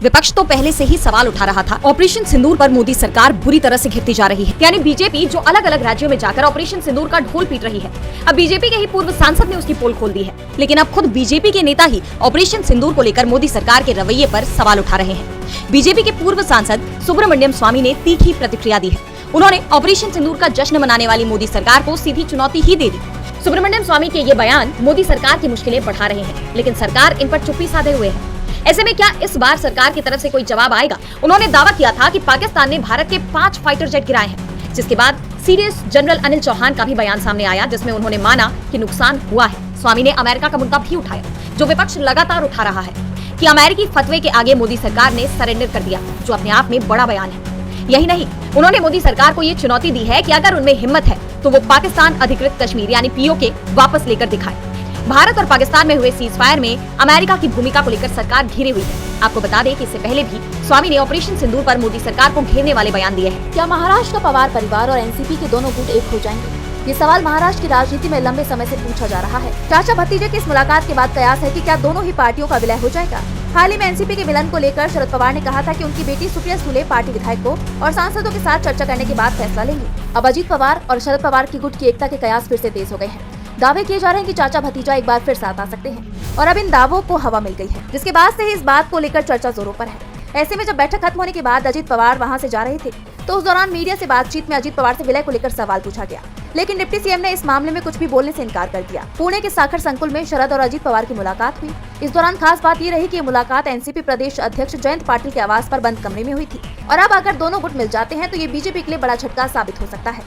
विपक्ष तो पहले से ही सवाल उठा रहा था। ऑपरेशन सिंदूर पर मोदी सरकार बुरी तरह से घिरती जा रही है। यानी बीजेपी जो अलग अलग राज्यों में जाकर ऑपरेशन सिंदूर का ढोल पीट रही है, अब बीजेपी के ही पूर्व सांसद ने उसकी पोल खोल दी है। लेकिन अब खुद बीजेपी के नेता ही ऑपरेशन सिंदूर को लेकर मोदी सरकार के रवैये पर सवाल उठा रहे हैं। बीजेपी के पूर्व सांसद सुब्रमण्यम स्वामी ने तीखी प्रतिक्रिया दी है। उन्होंने ऑपरेशन सिंदूर का जश्न मनाने वाली मोदी सरकार को सीधी चुनौती ही दे दी। सुब्रमण्यम स्वामी के ये बयान मोदी सरकार की मुश्किलें बढ़ा रहे हैं, लेकिन सरकार इन पर चुप्पी साधे हुए है। ऐसे में क्या इस बार सरकार की तरफ से कोई जवाब आएगा? उन्होंने दावा किया था कि पाकिस्तान ने भारत के 5 फाइटर जेट गिराए हैं, जिसके बाद सीडीएस जनरल अनिल चौहान का भी बयान सामने आया, जिसमें उन्होंने माना कि नुकसान हुआ है। स्वामी ने अमेरिका का मुद्दा भी उठाया, जो विपक्ष लगातार उठा रहा है कि अमेरिकी फतवे के आगे मोदी सरकार ने सरेंडर कर दिया, जो अपने आप में बड़ा बयान है। यही नहीं, उन्होंने मोदी सरकार को ये चुनौती दी है कि अगर उनमें हिम्मत है तो वो पाकिस्तान अधिकृत कश्मीर यानी पीओके वापस लेकर दिखाए। भारत और पाकिस्तान में हुए सीज फायर में अमेरिका की भूमिका को लेकर सरकार घिरी हुई है। आपको बता दें कि इससे पहले भी स्वामी ने ऑपरेशन सिंदूर पर मोदी सरकार को घेरने वाले बयान दिए हैं। क्या महाराष्ट्र का पवार परिवार और एनसीपी के दोनों गुट एक हो जाएंगे? ये सवाल महाराष्ट्र की राजनीति में लंबे समय से पूछा जा रहा है। चाचा भतीजे की इस मुलाकात के बाद कयास है कि क्या दोनों ही पार्टियों का विलय हो जाएगा। हाल ही में एनसीपी के विलन को लेकर शरद पवार ने कहा था कि उनकी बेटी सुप्रिया सुले पार्टी विधायकों और सांसदों के साथ चर्चा करने के बाद फैसला लेंगी। अब अजीत पवार और शरद पवार की गुट की एकता के कयास फिर से तेज हो गए हैं। दावे किए जा रहे हैं कि चाचा भतीजा एक बार फिर साथ आ सकते हैं और अब इन दावों को हवा मिल गई है, जिसके बाद से ही इस बात को लेकर चर्चा जोरों पर है। ऐसे में जब बैठक खत्म होने के बाद अजीत पवार वहां से जा रहे थे, तो उस दौरान मीडिया से बातचीत में अजीत पवार से विलय को लेकर सवाल पूछा गया, लेकिन डिप्टी सीएम ने इस मामले में कुछ भी बोलने से इनकार कर दिया। पुणे के साखर संकुल में शरद और अजीत पवार की मुलाकात हुई। इस दौरान खास बात ये रही कि ये मुलाकात एनसीपी प्रदेश अध्यक्ष जयंत पाटिल के आवास पर बंद कमरे में हुई थी और अब अगर दोनों गुट मिल जाते हैं तो ये बीजेपी के लिए बड़ा झटका साबित हो सकता है।